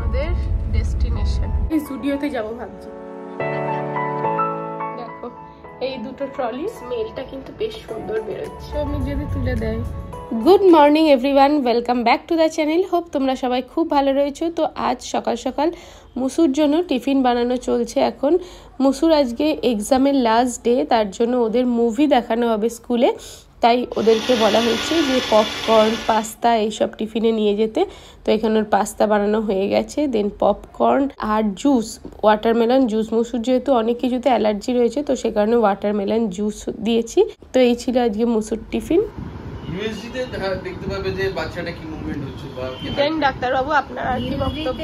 আমাদের ডেস্টিনেশন। এই স্টুডিওতে যাবো ভাবছি। দেখো এই দুটো ট্রলি, স্মেলটা কিন্তু বেশ সুন্দর বেরোচ্ছে। আমি যদি তুলে দেয়। Good morning everyone, welcome back to the channel. Hope তোমরা সবাই খুব ভালো রয়েছো। তো আজ সকাল সকাল মুসুর জন্য টিফিন বানানো চলছে। এখন মুসুর আজকে এক্সামের লাস্ট ডে, তার জন্য ওদের মুভি দেখানো হবে স্কুলে। তাই ওদেরকে বলা হয়েছে যে পপকর্ন, পাস্তা এইসব টিফিনে নিয়ে যেতে। তো এখানে ওর পাস্তা বানানো হয়ে গেছে, দেন পপকর্ন আর জুস, ওয়াটারমেলন জুস। মুসুর যেহেতু অনেক কিছুতে অ্যালার্জি রয়েছে, তো সে কারণে ওয়াটারমেলন জুস দিয়েছি। তো এই ছিল আজকে মুসুর টিফিন। ইউএসজিতে দেখতে পাবে যে বাচ্চাটা কি মুভমেন্ট হচ্ছে বা দেন ডাক্তার বাবু আপনার আর কি বক্তব্য?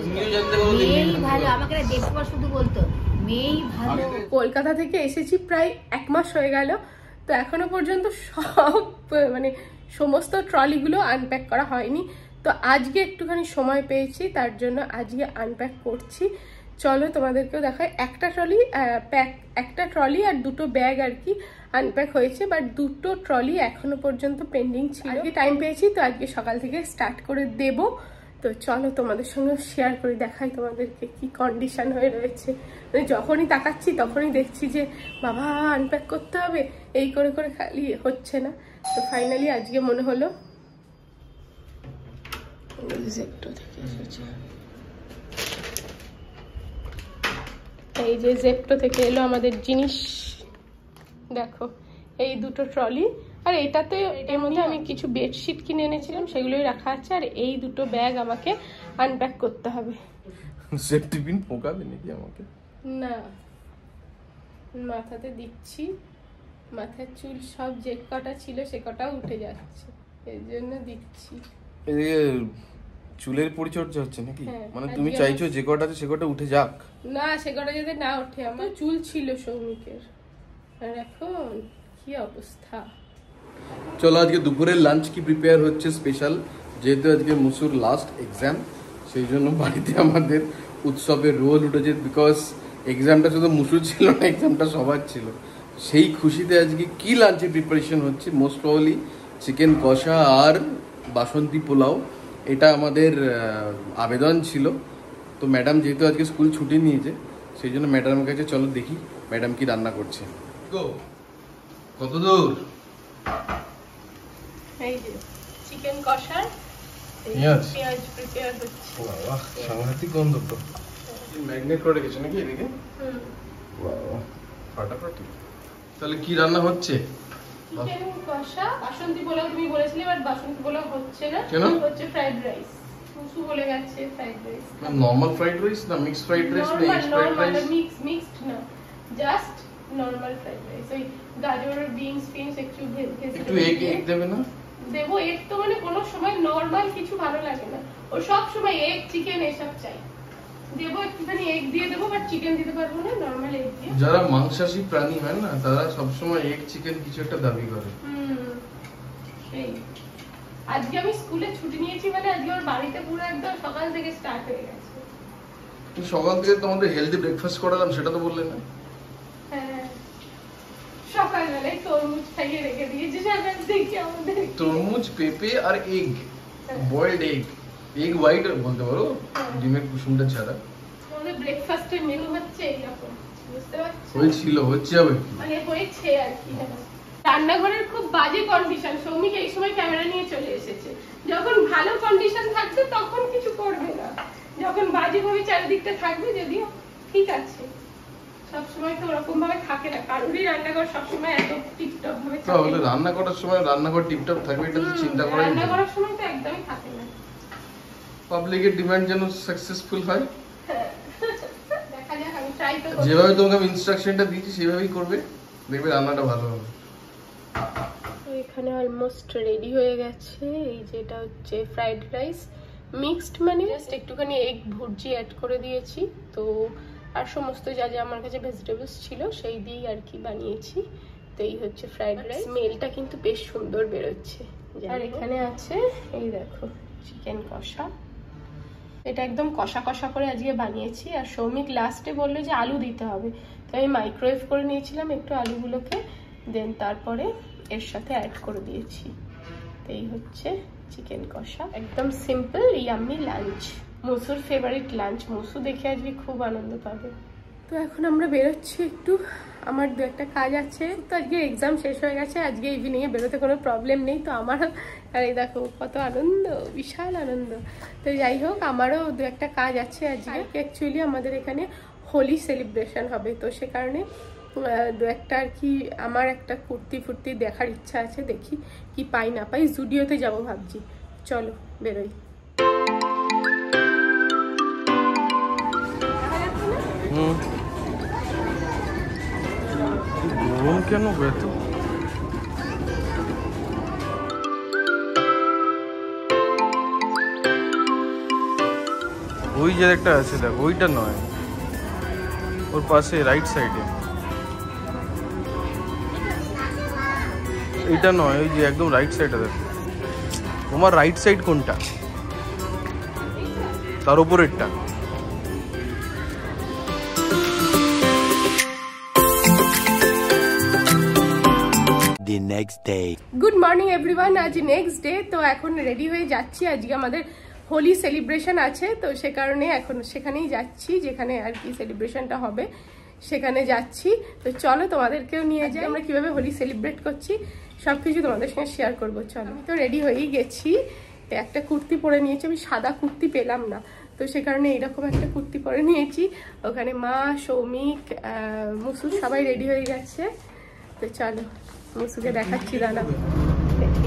তুমিও জানতে পারো যে ভালো, আমাকে দেখবার শুধু বলতো মেয়েই ভালো। কলকাতা থেকে এসেছি প্রায় 1 মাস হয়ে গেল। তো এখনো পর্যন্ত সব সমস্ত ট্রলিগুলো আনপ্যাক করা হয়নি। তো আজকে একটুখানি সময় পেয়েছি, তার জন্য আজকে আনপ্যাক করছি। চলো তোমাদেরকেও দেখাই। একটা ট্রলি আর দুটো ব্যাগ আর কি আনপ্যাক হয়েছে, বাট দুটো ট্রলি এখনো পর্যন্ত পেন্ডিং ছিল। আজকে টাইম পেয়েছি, তো আজকে সকাল থেকে স্টার্ট করে দেব। তো চলো তোমাদের সঙ্গে শেয়ার করে দেখাই তোমাদেরকে কি কন্ডিশন হয়ে রয়েছে। মানে যখনই তাকাচ্ছি তখনই দেখছি যে বাবা আনপ্যাক করতে হবে, এই করে করে খালি হচ্ছে না। তো ফাইনালি আজকে মনে হলো জেপ্টো থেকে এসেছে। এই যে জেপ্টো থেকে এলো আমাদের জিনিস। দেখো এই দুটো ট্রলি, আর এটাতে এর মধ্যে আমি কিছু বেডশিট কিনে এনেছিলাম, সেগুলোই রাখা আছে। আর এই দুটো ব্যাগ আমাকে আনপ্যাক করতে হবে। সেফটি পিন পোকাবে নাকি আমাকে? না, মাথাতে দিচ্ছি, মাথার চুল সব যে কটা ছিল সে কটাও উঠে যাচ্ছে, এর জন্য দিচ্ছি। এদিকে চুলের পরিচর্যা হচ্ছে নাকি? মানে তুমি আজকে চাইছো যে কটা আছে সে কটা উঠে যাক? না, সে কটা যদি না ওঠে। আমার চুল ছিল সৌমিকের, আর এখন কি অবস্থা। চলো আজকে দুপুরের লাঞ্চ কি প্রিপেয়ার হচ্ছে স্পেশাল, যেহেতু আজকে মুসুর লাস্ট এক্সাম, সেই জন্য বাড়িতে আমাদের উৎসবের রোল উঠেছে। বিকজ এক্সামটা শুধু মুসুর ছিল না, এক্সামটা সবার ছিল। সেই খুশিতে আজকে কি লাঞ্চের প্রিপারেশন হচ্ছে, মোস্ট প্রবাবলি চিকেন কষা আর বাসন্তী পোলাও। এটা আমাদের আবেদন ছিল। তো ম্যাডাম যেহেতু আজকে স্কুল ছুটি নিয়েছে, সেই জন্য ম্যাডামের কাছে চলো দেখি ম্যাডাম কি রান্না করছে। কত দূর? এই যে চিকেন কষার পেঁয়াজ প্রিপেয়ার হচ্ছে। বাহ, সাংঘাতিক গন্ধ তো। ম্যাগনেট করে রেখেছো নাকি এদিকে? বাহ, ফাটাফাটি। তাহলে কি রান্না হচ্ছে? চিকেন কষা, বাসন্তী পোলাও তুমি বলেছিলে, বাট বাসন্তী পোলাও হচ্ছে না, কেন? হচ্ছে ফ্রাইড রাইস। মুসু বলে গেছে ফ্রাইড রাইস। না নরমাল ফ্রাইড রাইস না মিক্স ফ্রাইড রাইস না এগ ফ্রাইড রাইস? মিক্সড না, জাস্ট নরমাল ফ্রাইড রাইস। ওই গাজর, বিনস একটু একটু এগ দেবে না? দেবো। এগ তো মানে কোনো সময় নরমাল কিছু ভালো লাগে না, ও সব সময় এগ চিকেন এসব চাই। দেবো একটুখানি এগ দিয়ে দেবো, বাট চিকেন দিতে পারবো না, নরমাল এগ দিয়ে। যারা মাংসাশী প্রাণী হয় না, তারা সবসময় এগ চিকেন কিছু একটা দাবি করে। সেই আজকে আমি স্কুলে ছুটি নিয়েছি, মানে আজকে ওর বাড়িতে পুরো একদম সকাল থেকে স্টার্ট হয়ে গেছে। সকাল থেকে তোমাদের হেলদি ব্রেকফাস্ট করালাম, সেটা তো বললে না। হ্যাঁ, সকালবেলায় তরমুজ খাইয়ে রেখে দিয়েছি সকাল থেকে আমাদের। তরমুজ, পেঁপে আর egg, boiled egg, egg white বলতে পারো, ডিমের কুসুমটা ছাড়া। আমাদের ব্রেকফাস্টের মেনু হচ্ছে এইরকম, বুঝতে পারছো? হচ্ছে হবে মানে হয়েছে আর কি। রান্নাঘরের খুব বাজে কন্ডিশন। সৌমিক এই সময় ক্যামেরা নিয়ে চলে এসেছে। যখন ভালো কন্ডিশন থাকবে তখন কিছু করবে না, যখন বাজে ভাবে চারিদিকটা থাকবে, যদিও ঠিক আছে, সবসময় তো ওরকম ভাবে থাকে না, কারোরই রান্নাঘর সবসময় এত টিপটপ ভাবে থাকে তাহলে রান্না করার সময় রান্নাঘর টিপটপ থাকবে, এটা তো চিন্তা করাই রান্না করার সময় তো একদমই থাকে না। পাবলিকের ডিমান্ড যেন সাকসেসফুল হয়। দেখা যাক, আমি ট্রাই তো করব। যেভাবে তোমাকে আমি ইনস্ট্রাকশনটা দিয়েছি সেভাবেই করবে, দেখবে রান্নাটা ভালো হবে। তো এখানে অলমোস্ট রেডি হয়ে গেছে। এই যেটা হচ্ছে ফ্রাইড রাইস মিক্সড, মানে জাস্ট একটুখানি এগ ভুর্জি অ্যাড করে দিয়েছি। তো আর সমস্ত যা যা আমার কাছে ভেজিটেবলস ছিল সেই দিয়েই আর কি বানিয়েছি। তো এই হচ্ছে ফ্রাইড রাইস। স্মেলটা কিন্তু বেশ সুন্দর বেরোচ্ছে। আর এখানে আছে এই দেখো চিকেন কষা, এটা একদম কষা কষা করে আজকে বানিয়েছি। আর সৌমিক লাস্টে বললো যে আলু দিতে হবে, তো আমি মাইক্রোওয়েভ করে নিয়েছিলাম একটু আলুগুলোকে, দেন তারপরে এর সাথে অ্যাড করে দিয়েছি। তো এই হচ্ছে চিকেন কষা, একদম সিম্পল ইয়াম্মি লাঞ্চ। মুসুর ফেভারিট লাঞ্চ। মুসু দেখে আজকে খুব আনন্দ পাবে। তো এখন আমরা বেরোচ্ছি একটু, আমার দু একটা কাজ আছে। তো আজকে এক্সাম শেষ হয়ে গেছে, আজকে ইভিনিংয়ে বেরোতে কোনো প্রবলেম নেই। তো আমারও, আর এই দেখো কত আনন্দ, বিশাল আনন্দ। তো যাই হোক, আমারও দু একটা কাজ আছে আজকে। অ্যাকচুয়ালি আমাদের এখানে হোলি সেলিব্রেশন হবে, তো সে কারণে দু একটা আর কি আমার একটা কুর্তি ফুর্তি দেখার ইচ্ছা আছে। দেখি কি পাই না পাই, জুডিওতে যাব ভাবছি। চলো বেরোই। গরম কেন এত? ওই যে একটা আছে দেখ, ওইটা নয়, ওর পাশে রাইট সাইডে। এইটা নয়, ওই যে একদম রাইট সাইডে দেখ। তোমার রাইট সাইড কোনটা? তার উপরেরটা। গুড মর্নিং এভরিওয়ান, আজ নেক্সট ডে। তো এখন রেডি হয়ে যাচ্ছি, আজকে আমাদের হোলি সেলিব্রেশন আছে। তো সে কারণে এখন সেখানেই যাচ্ছি, যেখানে আর কি সেলিব্রেশনটা হবে সেখানে যাচ্ছি। তো চলো তোমাদেরকেও নিয়ে যাই, আমরা কিভাবে হোলি সেলিব্রেট করছি সবকিছু তোমাদের সঙ্গে শেয়ার করবো। চলো, আমি তো রেডি হয়েই গেছি। একটা কুর্তি পরে নিয়েছি, আমি সাদা কুর্তি পেলাম না, তো সে কারণে এইরকম একটা কুর্তি পরে নিয়েছি। ওখানে মা, সৌমিক, মুসু সবাই রেডি হয়ে গেছে। তো চলো মুসুকে দেখাচ্ছি, দাঁড়া।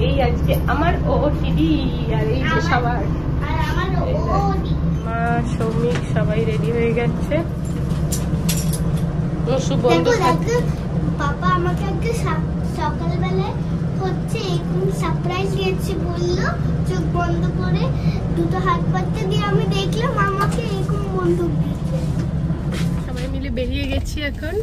এই আজকে আমার ওটিডি, আর এই যে সবার মা, সৌমিক সবাই রেডি হয়ে গেছে। মুসু বন্ধু বাবা আমাকে আজকে সকালবেলা হচ্ছে এরকম সারপ্রাইজ দিয়েছে, বললো চোখ বন্ধ করে দুটো হাত পাততে দিয়ে আমি দেখলাম আমাকে এরকম বন্দুক দিচ্ছে। সবাই মিলে বেরিয়ে গেছি, এখন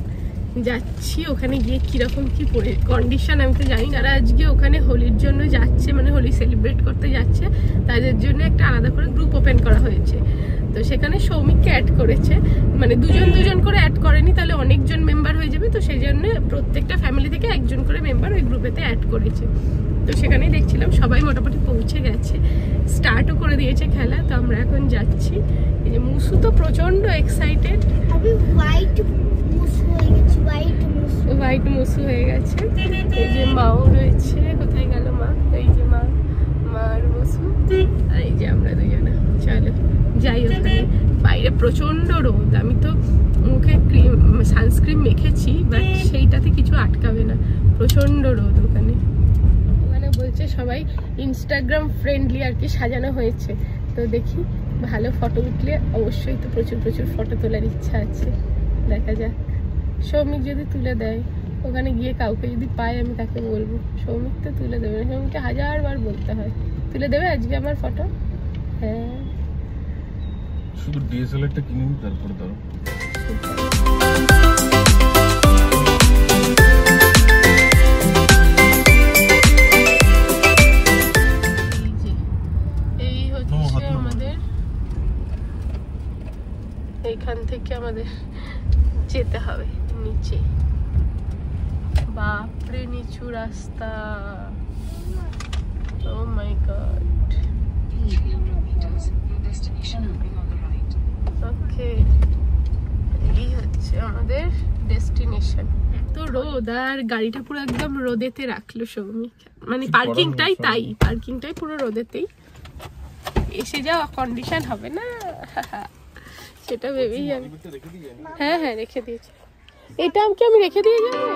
যাচ্ছি। ওখানে গিয়ে কিরকম কি কন্ডিশন আমি তো জানি না। আর আজকে ওখানে হোলির জন্য যাচ্ছে, মানে হোলি সেলিব্রেট করতে যাচ্ছে, তাদের জন্য একটা আলাদা করে গ্রুপ ওপেন করা হয়েছে। তো সেখানে সৌমিককে অ্যাড করেছে, মানে দুজন দুজন করে অ্যাড করেনি, তাহলে অনেকজন মেম্বার হয়ে যাবে। তো সেই জন্য প্রত্যেকটা ফ্যামিলি থেকে একজন করে মেম্বার ওই গ্রুপেতে অ্যাড করেছে। তো সেখানেই দেখছিলাম সবাই মোটামুটি পৌঁছে গেছে, স্টার্টও করে দিয়েছে খেলা। তো আমরা এখন যাচ্ছি। এই যে মুসু তো প্রচন্ড এক্সাইটেড, আমি হোয়াইট মুসু হয়ে গেছি, হোয়াইট মুসু হয়ে গেছে। এই যে মাও রয়েছে, কোথায় গেল মা? এই যে মা, মার মুসু, আর এই যে আমরা দুজনে। চলো যাই। ওখানে বাইরে প্রচন্ড রোদ, আমি তো মুখে সানস্ক্রিন মেখেছি, বাট সেইটাতে কিছু আটকাবে না, প্রচন্ড রোদ ওখানে। ওখানে বলছে সবাই ইনস্টাগ্রাম ফ্রেন্ডলি আর কি সাজানো হয়েছে। তো দেখি ভালো ফটো উঠলে অবশ্যই তো প্রচুর প্রচুর ফটো তোলার ইচ্ছা আছে, দেখা যাক। সৌমিক যদি তুলে দেয়, ওখানে গিয়ে কাউকে যদি পাই আমি তাকে বলবো। সৌমিক তো তুলে দেবে না, সৌমিককে 1000 বার বলতে হয়। তুলে দেবে আজকে আমার ফটো? হ্যাঁ, শুধু ডিএসএলআরটা কিনে নি, তারপরে ধরো। এই হচ্ছে আমাদের, এইখান থেকে আমাদের যেতে হবে নিচে। বাপরে নিচু রাস্তা, ও মাই গড। ওকে, এই হচ্ছে আমাদের ডেস্টিনেশন। তো রোদ, আর গাড়িটা পুরো একদম রোদেতে রাখলো সৌমিক, মানে পার্কিংটাই তাই, পার্কিংটাই পুরো রোদেতেই। এসে যাওয়া কন্ডিশন হবে না সেটা ভেবেই আমি, হ্যাঁ হ্যাঁ রেখে দিয়েছি। এটা আমি রেখে দিয়ে যাবো।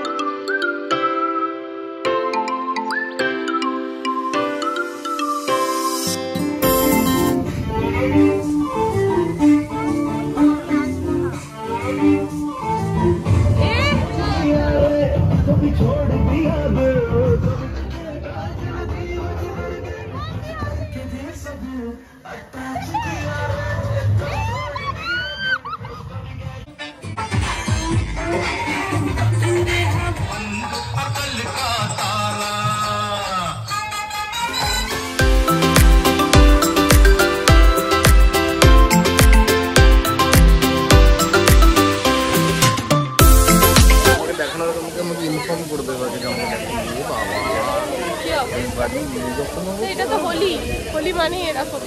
এটা তো হোলি, হোলি মানে এরকম।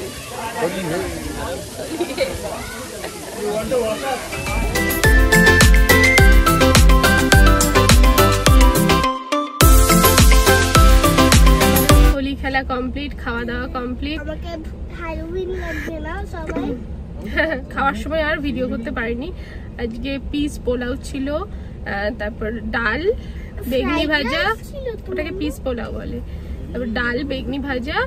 হোলি খেলা কমপ্লিট, খাওয়া দাওয়া কমপ্লিট। আমাকে হ্যালোউইন লাগছে না সবাই? খাওয়ার সময় আর ভিডিও করতে পারিনি। আজকে পিস পোলাও ছিল, তারপর ডাল, বেগনি ভাজা, ওটাকে পিস পোলাও বলে, তারপর ডাল, বেগনি ভাজা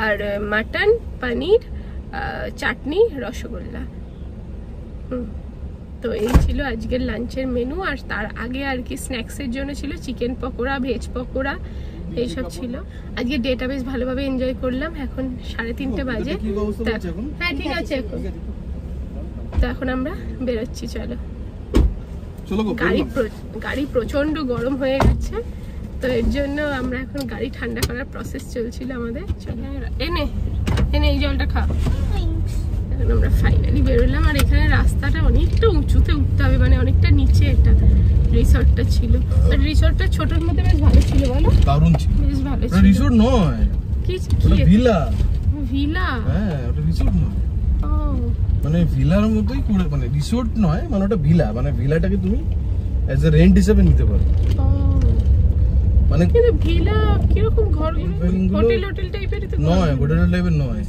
আর মাটন, পনির, চাটনি, রসগোল্লা। তো এই ছিল আজকের লাঞ্চের মেনু। আর তার আগে আর কি স্ন্যাক্সের জন্য ছিল চিকেন পকোড়া, ভেজ পকোড়া, এইসব ছিল। আজকে ডেটা বেশ ভালোভাবে এনজয় করলাম। এখন 3:30 বাজে। হ্যাঁ ঠিক আছে এখন। তো এখন আমরা বেরোচ্ছি, চলো। গাড়ি প্রচন্ড গরম হয়ে গেছে, তো এর জন্য আমরা এখন গাড়ি ঠান্ডা করার প্রসেস চলছিল আমাদের। চলো এনে এই জলটা খা। এখন আমরা ফাইনালি বেরোলাম। আর এখানে রাস্তাটা অনেকটা উঁচুতে উঠতে হবে, মানে অনেকটা নিচে এটা রিসর্টটা ছিল। আর রিসর্টটা ছোটর মধ্যে বেশ ভালো ছিল, বলো? দারুণ ছিল, বেশ ভালো ছিল। রিসর্ট নয়, কি ওটা ভিলা। ভিলা? হ্যাঁ, ওটা রিসর্ট নয়। ও মানে ভিলার মতোই করে, মানে রিসর্ট নয়, মানে ওটা ভিলা। মানে ভিলাটাকে তুমি এজ এ রেন্ট হিসেবে নিতে পারো। মানে কিন্তু ভিলা কি রকম ঘরগুলো? হোটেল টাইপের তো নয়, হোটেল টাইপের নয়।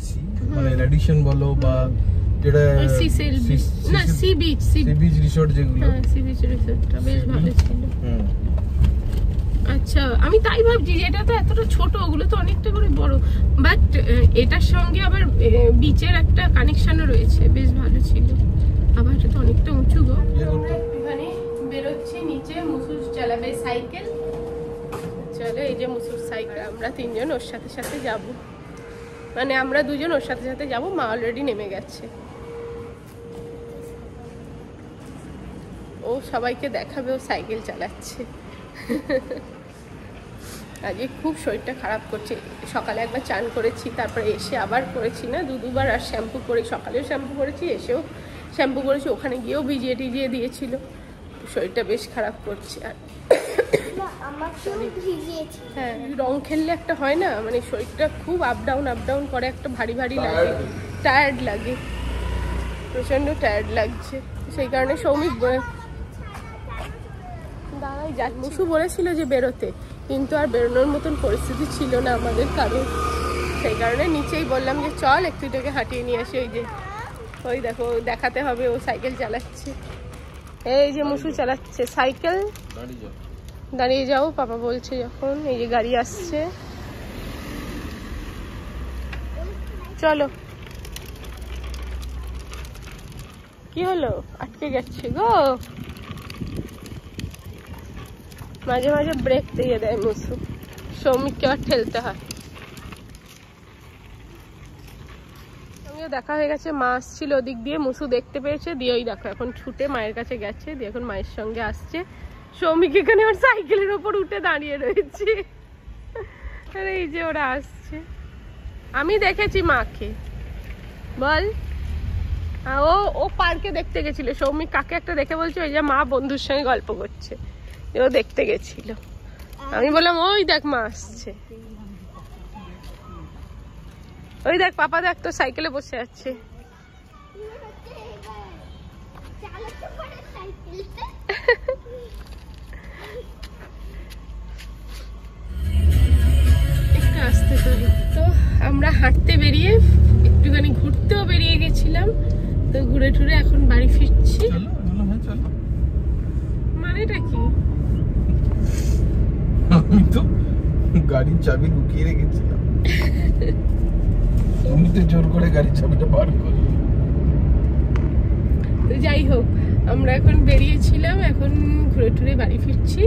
মানে রেডিশন বলো বা যেটা না সি বিচ রিসর্ট যেগুলো, হ্যাঁ সি বিচ রিসর্টটা বেশ ভালো ছিল। আচ্ছা, আমি তাই ভাবছি যে এটা তো এতটা ছোট, ওগুলো তো অনেকটা করে বড়। বাট এটার সঙ্গে আবার বিচের একটা কানেকশনও রয়েছে, বেশ ভালো ছিল। আবার এটা তো অনেকটা উঁচু গো। এখানে বেরোচ্ছি নিচে, মুসুর চালাবে সাইকেল। চলো, এই যে মুসুর সাইকেল, আমরা 3 জন ওর সাথে সাথে যাব। মানে আমরা 2 জন ওর সাথে সাথে যাব, মা অলরেডি নেমে গেছে। ও সবাইকে দেখাবে ও সাইকেল চালাচ্ছে। আজকে খুব শরীরটা খারাপ করছে। সকালে একবার চান করেছি, তারপরে এসে আবার করেছি না, দুবার। আর শ্যাম্পু করে, সকালেও শ্যাম্পু করেছি, এসেও শ্যাম্পু করেছি, ওখানে গিয়েও ভিজিয়ে টিজিয়ে দিয়েছিল। শরীরটা বেশ খারাপ করছে। আর হ্যাঁ, রং খেললে একটা হয় না, মানে শরীরটা খুব আপ ডাউন করে, একটা ভারী লাগে, টায়ার্ড লাগে, প্রচন্ড টায়ার্ড লাগছে। সেই কারণে সৌমিক দাঁড়াই যাক, মুসু বলেছিল যে বেরোতে, কিন্তু আর বেরোনোর মতন পরিস্থিতি ছিল না আমাদের কারণ। সেই কারণে নিচেই বললাম যে চল একটু এটাকে হাঁটিয়ে নিয়ে আসি। ওই দেখো, দেখাতে হবে ও সাইকেল চালাচ্ছে। এই যে মুসু চালাচ্ছে সাইকেল। দাঁড়িয়ে যাও পাপা বলছে যখন। এই যে গাড়ি আসছে, চলো। কি হলো? আটকে যাচ্ছে গো। মাঝে মাঝে ব্রেক দিয়ে দেয় মুসু, সৌমিককে আবার ঠেলতে হয়। আমিও দেখা হয়ে গেছে, মা আসছিল ওদিক দিয়ে, মুসু দেখতে পেয়েছে, দিয়ে ওই দেখো এখন ছুটে মায়ের কাছে গেছে, দিয়ে এখন মায়ের সঙ্গে আসছে। সৌমিক এখানে ওর সাইকেলের ওপর উঠে দাঁড়িয়ে রয়েছে। আর এই যে ওরা আসছে, আমি দেখেছি মাকে। বল, ও পার্কে দেখতে গেছিল। সৌমিক কাকে একটা দেখে বলছে ওই যে মা বন্ধুর সঙ্গে গল্প করছে, ও দেখতে গেছিল। আমি বললাম ওই দেখ মা আসছে, ওই দেখ পাপা দেখ তো সাইকেলে বসে আছে। একটু আসতে তো আমরা হাঁটতে বেরিয়ে একটুখানি ঘুরতেও বেরিয়ে গেছিলাম, তো ঘুরে টুরে এখন বাড়ি ফিরছি। মানেটা কি? আমি তো গাড়ির চাবি লুকিয়ে রেখেছিলাম, তুমি তো জোর করে গাড়ির চাবিটা বার করলে। তো যাই হোক, আমরা এখন বেরিয়েছিলাম, এখন ঘুরে টুরে বাড়ি ফিরছি।